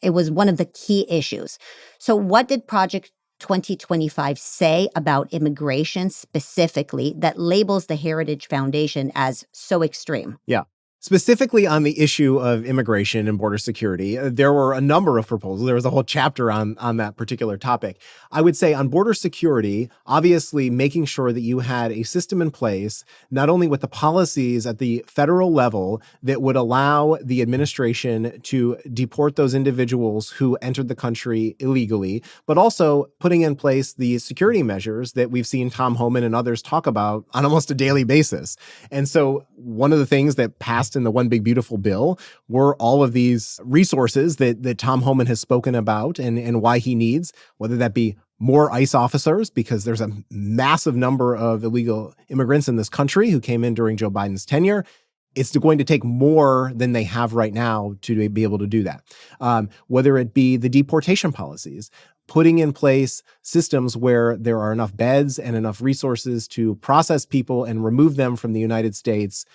It was one of the key issues. So what did Project 2025 say about immigration specifically that labels the Heritage Foundation as so extreme? Yeah. Specifically on the issue of immigration and border security, there were a number of proposals. There was a whole chapter on that particular topic. I would say on border security, obviously making sure that you had a system in place, not only with the policies at the federal level that would allow the administration to deport those individuals who entered the country illegally, but also putting in place the security measures that we've seen Tom Homan and others talk about on almost a daily basis. And so one of the things that passed in the One Big Beautiful Bill were all of these resources that Tom Homan has spoken about and why he needs, whether that be more ICE officers, because there's a massive number of illegal immigrants in this country who came in during Joe Biden's tenure, it's going to take more than they have right now to be able to do that. Whether it be the deportation policies, putting in place systems where there are enough beds and enough resources to process people and remove them from the United States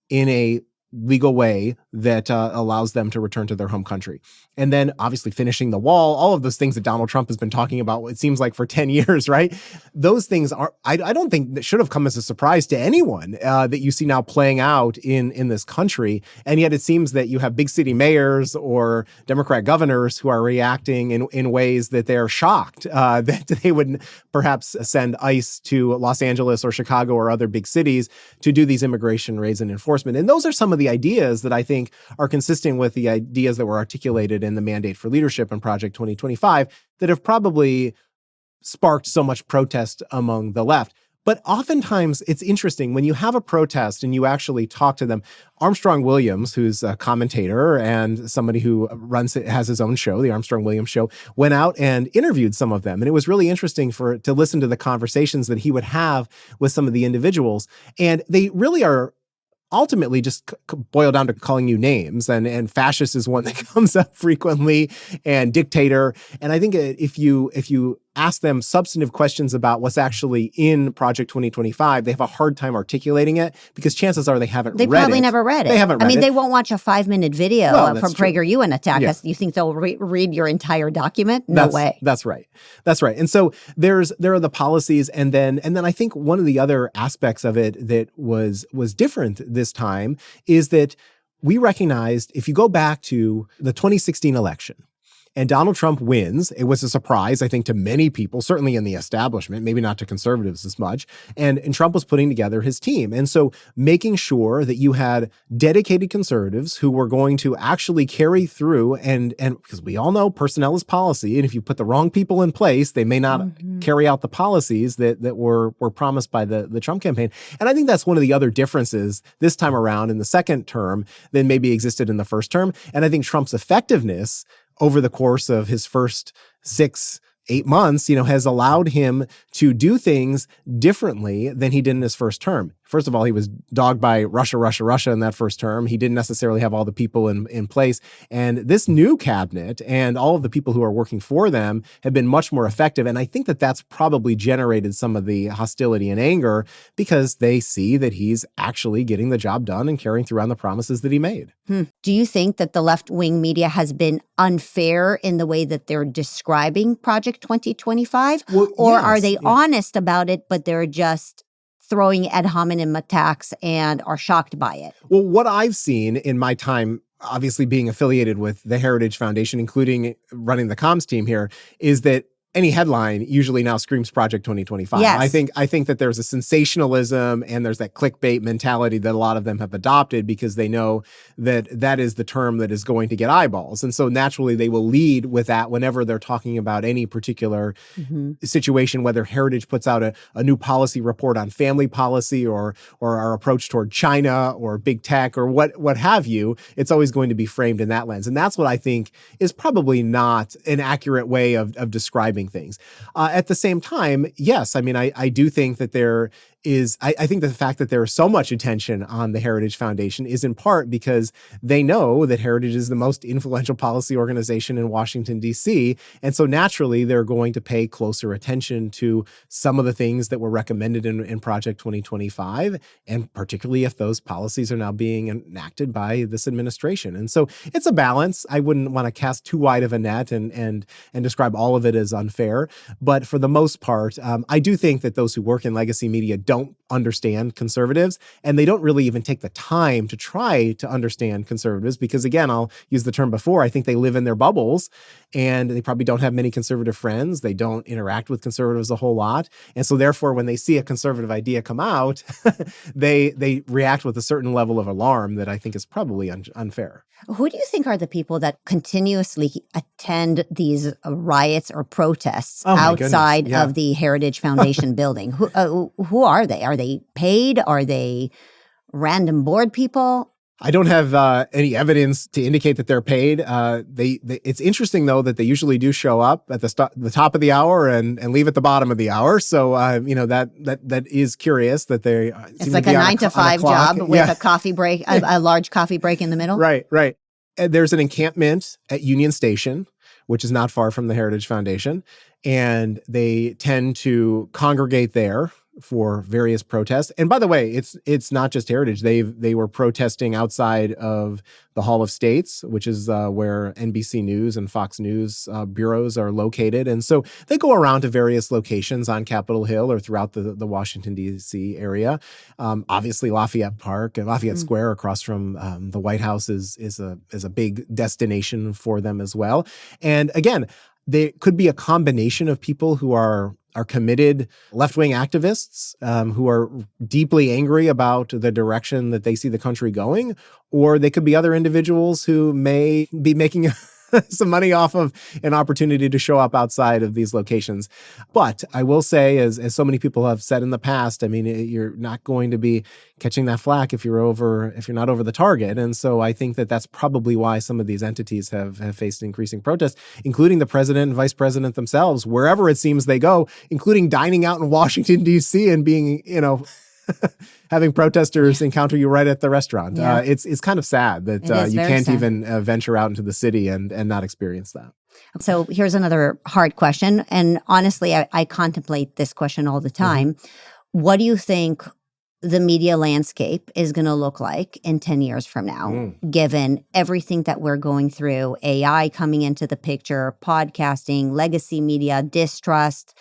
in a legal way that allows them to return to their home country. And then obviously finishing the wall, all of those things that Donald Trump has been talking about, it seems like for 10 years, right? Those things are, I don't think that should have come as a surprise to anyone that you see now playing out in this country. And yet it seems that you have big city mayors or Democrat governors who are reacting in ways that they're shocked that they would perhaps send ICE to Los Angeles or Chicago or other big cities to do these immigration raids and enforcement. And those are some of the ideas that I think are consistent with the ideas that were articulated in the Mandate for Leadership and Project 2025 that have probably sparked so much protest among the left. But oftentimes it's interesting when you have a protest and you actually talk to them. Armstrong Williams, who's a commentator and somebody who has his own show, the Armstrong Williams Show, went out and interviewed some of them. And it was really interesting to listen to the conversations that he would have with some of the individuals. And they really are ultimately just boil down to calling you names. And fascist is one that comes up frequently, and dictator. And I think if you ask them substantive questions about what's actually in Project 2025, they have a hard time articulating it because chances are they haven't read it. They probably never read it. They haven't read it. I mean, they won't watch a 5-minute video from PragerU and attack us. You think they'll read your entire document? No way. That's right. That's right. And so there are the policies, and then I think one of the other aspects of it that was different this time is that we recognized, if you go back to the 2016 election, and Donald Trump wins. It was a surprise, I think, to many people, certainly in the establishment, maybe not to conservatives as much. And Trump was putting together his team. And so making sure that you had dedicated conservatives who were going to actually carry through, and because we all know personnel is policy, and if you put the wrong people in place, they may not carry out the policies that were promised by the Trump campaign. And I think that's one of the other differences this time around in the second term than maybe existed in the first term. And I think Trump's effectiveness over the course of his first 6-8 months, has allowed him to do things differently than he did in his first term. First of all, he was dogged by Russia in that first term. He didn't necessarily have all the people in place. And this new cabinet and all of the people who are working for them have been much more effective. And I think that that's probably generated some of the hostility and anger because they see that he's actually getting the job done and carrying through on the promises that he made. Do you think that the left-wing media has been unfair in the way that they're describing Project 2025? Or yes, are they honest about it, but they're just throwing ad hominem attacks and are shocked by it? Well, what I've seen in my time, obviously being affiliated with the Heritage Foundation, including running the comms team here, is that any headline usually now screams Project 2025. Yes. I think that there's a sensationalism and there's that clickbait mentality that a lot of them have adopted because they know that is the term that is going to get eyeballs. And so naturally they will lead with that whenever they're talking about any particular situation, whether Heritage puts out a new policy report on family policy or our approach toward China or big tech or what have you. It's always going to be framed in that lens. And that's what I think is probably not an accurate way of describing things. At the same time, yes, I mean, I do think that there is, I think that the fact that there is so much attention on the Heritage Foundation is in part because they know that Heritage is the most influential policy organization in Washington, D.C. And so naturally, they're going to pay closer attention to some of the things that were recommended in Project 2025, and particularly if those policies are now being enacted by this administration. And so it's a balance. I wouldn't want to cast too wide of a net and describe all of it as unfair. But for the most part, I do think that those who work in legacy media don't understand conservatives, and they don't really even take the time to try to understand conservatives because, again, I'll use the term before, I think they live in their bubbles and they probably don't have many conservative friends. They don't interact with conservatives a whole lot. And so therefore, when they see a conservative idea come out, they react with a certain level of alarm that I think is probably unfair. Who do you think are the people that continuously attend these riots or protests outside of the Heritage Foundation building? Who are they? Are they paid? Are they random board people? I don't have any evidence to indicate that they're paid. It's interesting though that they usually do show up at the top of the hour and leave at the bottom of the hour. So that is curious that they. It's like a 9 to 5 job with a coffee break, a large coffee break in the middle. Right. And there's an encampment at Union Station, which is not far from the Heritage Foundation, and they tend to congregate there for various protests. And by the way, it's not just Heritage. They were protesting outside of the Hall of States, which is where NBC News and Fox News bureaus are located. And so they go around to various locations on Capitol Hill or throughout the Washington, D.C. area. Obviously, Lafayette Park and Lafayette Square across from the White House is a big destination for them as well. And again, there could be a combination of people who are committed left-wing activists who are deeply angry about the direction that they see the country going, or they could be other individuals who may be making some money off of an opportunity to show up outside of these locations. But I will say, as so many people have said in the past, I mean, you're not going to be catching that flack if you're not over the target. And so I think that that's probably why some of these entities have faced increasing protests, including the president and vice president themselves, wherever it seems they go, including dining out in Washington, D.C. and being, having protesters encounter you right at the restaurant. Yeah. It's kind of sad that you can't even venture out into the city and not experience that. So here's another hard question. And honestly, I contemplate this question all the time. What do you think the media landscape is going to look like in 10 years from now, given everything that we're going through, AI coming into the picture, podcasting, legacy media, distrust,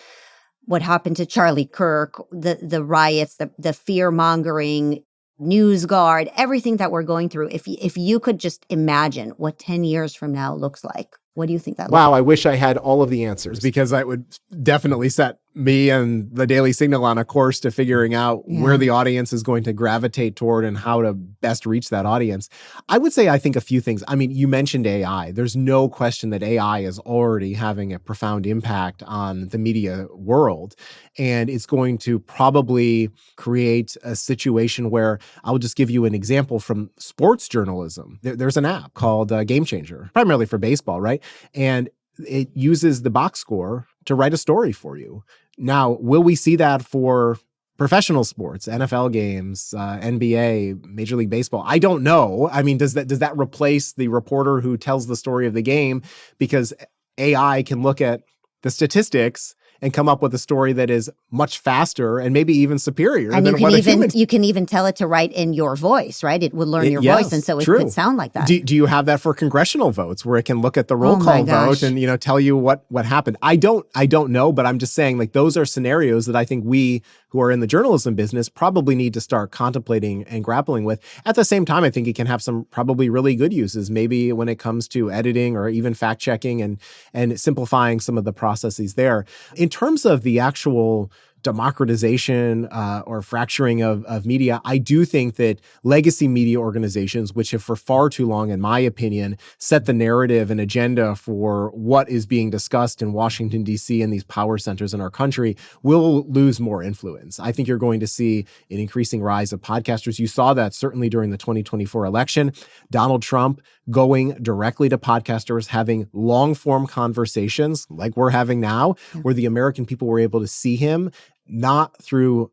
what happened to Charlie Kirk, the riots, the fear-mongering, NewsGuard, everything that we're going through. If you could just imagine what 10 years from now looks like, what do you think that looks like? Wow, I wish I had all of the answers, because I would definitely set me and the Daily Signal on a course to figuring out where the audience is going to gravitate toward and how to best reach that audience. I would say, I think a few things. I mean, you mentioned AI. There's no question that AI is already having a profound impact on the media world. And it's going to probably create a situation where, I'll just give you an example from sports journalism. There's an app called Game Changer, primarily for baseball, right? And it uses the box score to write a story for you. Now, will we see that for professional sports, NFL games, NBA, Major League Baseball? I don't know. I mean, does that replace the reporter who tells the story of the game? Because AI can look at the statistics and come up with a story that is much faster and maybe even superior and than what a human. You can even tell it to write in your voice, right? It would learn your voice, and so it could sound like that. Do you have that for congressional votes, where it can look at the roll call vote and tell you what happened? I don't know, but I'm just saying, like, those are scenarios that I think we who are in the journalism business probably need to start contemplating and grappling with. At the same time, I think it can have some probably really good uses, maybe when it comes to editing or even fact checking and simplifying some of the processes there. In terms of the actual democratization or fracturing of media, I do think that legacy media organizations, which have for far too long, in my opinion, set the narrative and agenda for what is being discussed in Washington, D.C. and these power centers in our country, will lose more influence. I think you're going to see an increasing rise of podcasters. You saw that certainly during the 2024 election. Donald Trump going directly to podcasters, having long-form conversations like we're having now, where the American people were able to see him, not through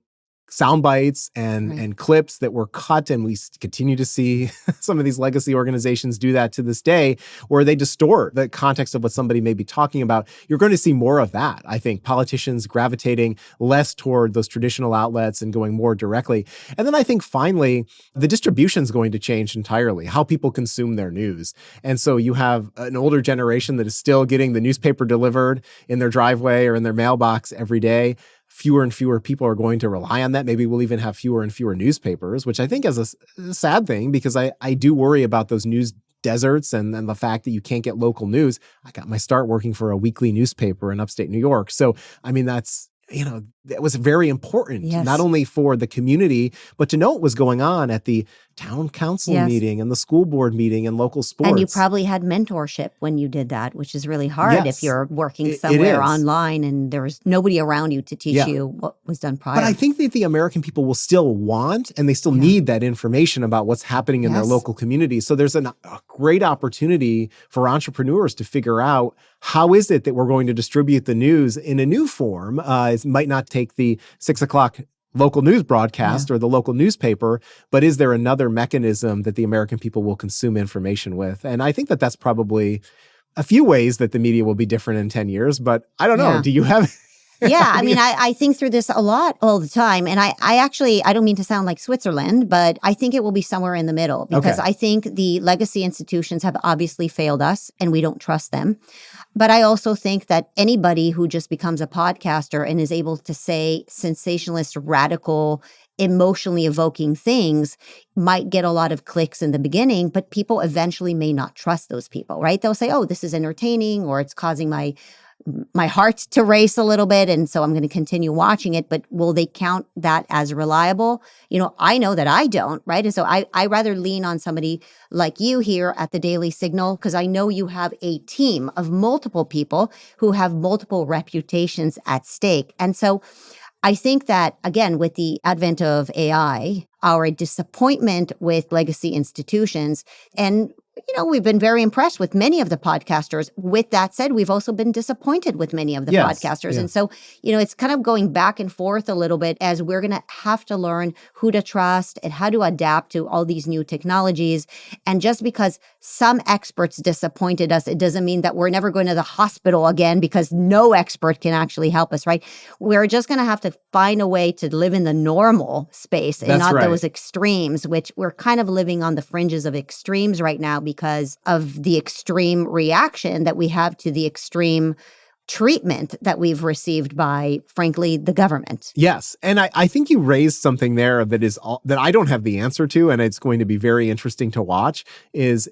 sound bites and clips that were cut. And we continue to see some of these legacy organizations do that to this day, where they distort the context of what somebody may be talking about. You're going to see more of that. I think politicians gravitating less toward those traditional outlets and going more directly. And then I think finally, the distribution is going to change entirely, how people consume their news. And so you have an older generation that is still getting the newspaper delivered in their driveway or in their mailbox every day. Fewer and fewer people are going to rely on that. Maybe we'll even have fewer and fewer newspapers, which I think is a sad thing, because I do worry about those news deserts and the fact that you can't get local news. I got my start working for a weekly newspaper in upstate New York. So, I mean, that's, that was very important, not only for the community, but to know what was going on at the town council Yes. meeting and the school board meeting and local sports. And you probably had mentorship when you did that, which is really hard Yes, if you're working it somewhere is. online and there was nobody around you to teach Yeah. you what was done prior. But I think that the American people will still want and they still Yeah. need that information about what's happening in their Yes. local communities. So there's a great opportunity for entrepreneurs to figure out how is it that we're going to distribute the news in a new form. It might not take the 6 o'clock local news broadcast or the local newspaper, but is there another mechanism that the American people will consume information with? And I think that that's probably a few ways that the media will be different in 10 years, but I don't know. Yeah. Do you have... Yeah, I mean, I think through this a lot all the time. And I actually, I don't mean to sound like Switzerland, but I think it will be somewhere in the middle because Okay. I think the legacy institutions have obviously failed us and we don't trust them. But I also think that anybody who just becomes a podcaster and is able to say sensationalist, radical, emotionally evoking things might get a lot of clicks in the beginning, but people eventually may not trust those people, right? They'll say, oh, this is entertaining or it's causing my heart to race a little bit. And so I'm going to continue watching it. But will they count that as reliable? You know, I know that I don't, right? And so I rather lean on somebody like you here at the Daily Signal, because I know you have a team of multiple people who have multiple reputations at stake. And so I think that, again, with the advent of AI, our disappointment with legacy institutions, and you know, we've been very impressed with many of the podcasters. With that said, we've also been disappointed with many of the podcasters. Yeah. And so, you know, it's kind of going back and forth a little bit as we're going to have to learn who to trust and how to adapt to all these new technologies. And just because some experts disappointed us, it doesn't mean that we're never going to the hospital again because no expert can actually help us, right? We're just going to have to find a way to live in the normal space and not those extremes, which we're kind of living on the fringes of extremes right now because of the extreme reaction that we have to the extreme treatment that we've received by, frankly, the government. Yes. And I think you raised something there that is that I don't have the answer to, and it's going to be very interesting to watch, is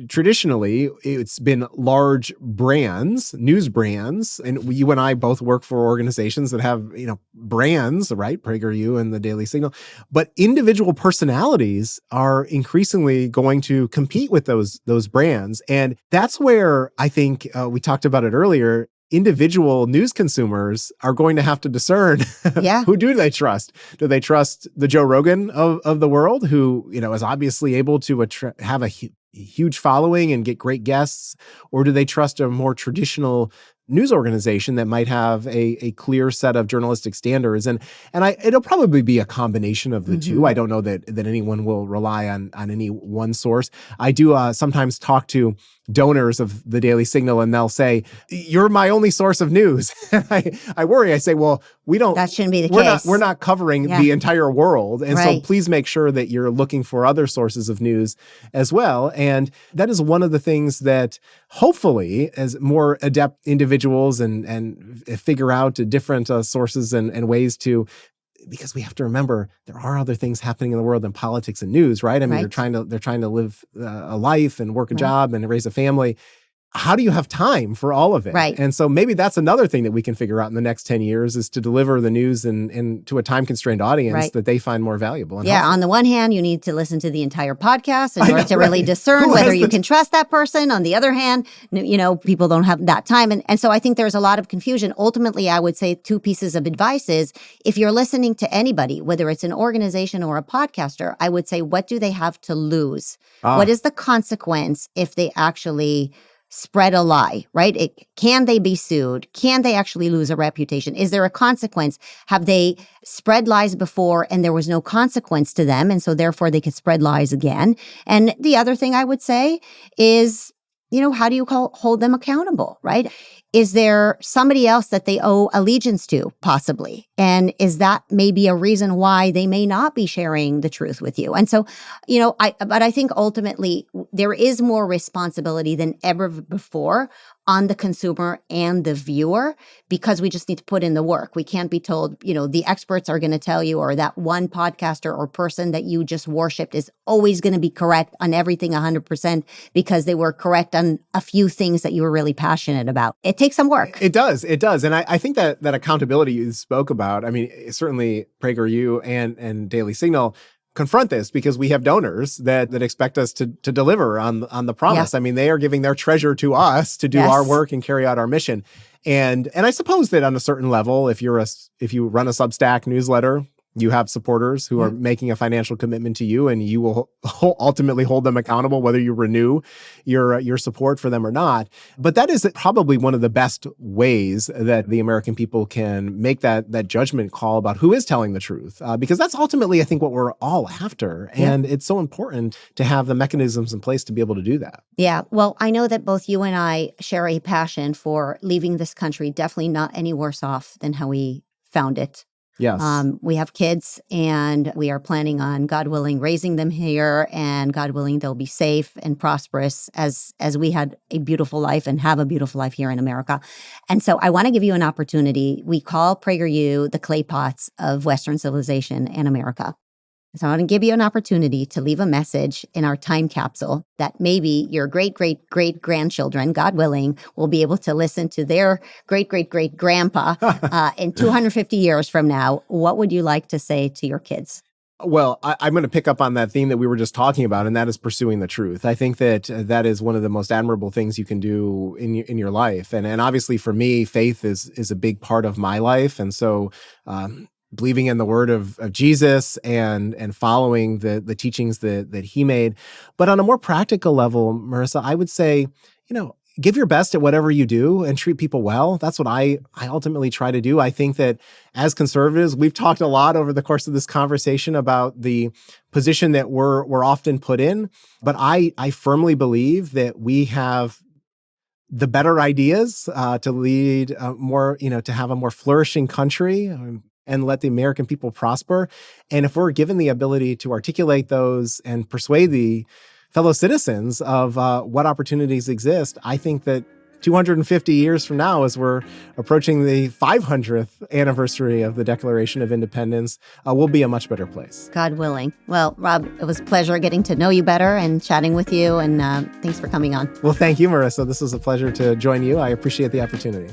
traditionally, it's been large brands, news brands, and you and I both work for organizations that have, you know, brands, right? PragerU and the Daily Signal. But individual personalities are increasingly going to compete with those brands. And that's where I think we talked about it earlier. Individual news consumers are going to have to discern who do they trust? Do they trust the Joe Rogan of the world, who, you know, is obviously able to have a huge following and get great guests? Or do they trust a more traditional news organization that might have a clear set of journalistic standards? And it'll probably be a combination of the two. I don't know that anyone will rely on any one source. I do sometimes talk to donors of the Daily Signal, and they'll say, "You're my only source of news." I worry. I say, "Well, we don't. That shouldn't be the case. We're not covering the entire world, and so Right. please make sure that you're looking for other sources of news as well." And that is one of the things that hopefully, as more adept individuals and figure out different sources and ways to. Because we have to remember there are other things happening in the world than politics and news, right? I mean, they're trying to live a life and work a job and raise a family. How do you have time for all of it? Right. And so maybe that's another thing that we can figure out in the next 10 years is to deliver the news and to a time-constrained audience that they find more valuable. And helpful. On the one hand, you need to listen to the entire podcast in order to really discern whether you can trust that person. On the other hand, you know, people don't have that time. And so I think there's a lot of confusion. Ultimately, I would say two pieces of advice is if you're listening to anybody, whether it's an organization or a podcaster, I would say, what do they have to lose? What is the consequence if they actually spread a lie, right? Can they be sued? Can they actually lose a reputation? Is there a consequence? Have they spread lies before and there was no consequence to them, and so therefore they could spread lies again? And the other thing I would say is, you know, how do you hold them accountable, right? Is there somebody else that they owe allegiance to, possibly? And is that maybe a reason why they may not be sharing the truth with you? And so, you know, but I think ultimately there is more responsibility than ever before on the consumer and the viewer, because we just need to put in the work. We can't be told, you know, the experts are going to tell you, or that one podcaster or person that you just worshipped is always going to be correct on everything 100% because they were correct on a few things that you were really passionate about. It takes some work. It does. And I think that accountability you spoke about, I mean, certainly PragerU and Daily Signal, confront this because we have donors that expect us to deliver on the promise. Yeah. I mean, they are giving their treasure to us to do our work and carry out our mission. And I suppose that on a certain level, if you run a Substack newsletter, you have supporters who are making a financial commitment to you, and you will ultimately hold them accountable whether you renew your support for them or not. But that is probably one of the best ways that the American people can make that judgment call about who is telling the truth, because that's ultimately, I think, what we're all after. And it's so important to have the mechanisms in place to be able to do that. Yeah. Well, I know that both you and I share a passion for leaving this country definitely not any worse off than how we found it. Yes. We have kids, and we are planning on, God willing, raising them here, and God willing, they'll be safe and prosperous as we had a beautiful life and have a beautiful life here in America. And so I want to give you an opportunity. We call PragerU the clay pots of Western civilization and America. So I want to give you an opportunity to leave a message in our time capsule that maybe your great-great-great-grandchildren, God willing, will be able to listen to their great-great-great-grandpa in 250 years from now. What would you like to say to your kids? Well, I'm going to pick up on that theme that we were just talking about, and that is pursuing the truth. I think that is one of the most admirable things you can do in your life. And obviously for me, faith is a big part of my life. And so, believing in the word of Jesus and following the teachings that he made. But on a more practical level, Marissa, I would say, give your best at whatever you do and treat people well. That's what I ultimately try to do. I think that as conservatives, we've talked a lot over the course of this conversation about the position that we're often put in. But I firmly believe that we have the better ideas to lead more, to have a more flourishing country and let the American people prosper. And if we're given the ability to articulate those and persuade the fellow citizens of what opportunities exist, I think that 250 years from now, as we're approaching the 500th anniversary of the Declaration of Independence, we'll be a much better place. God willing. Well, Rob, it was a pleasure getting to know you better and chatting with you, and thanks for coming on. Well, thank you, Marissa. This was a pleasure to join you. I appreciate the opportunity.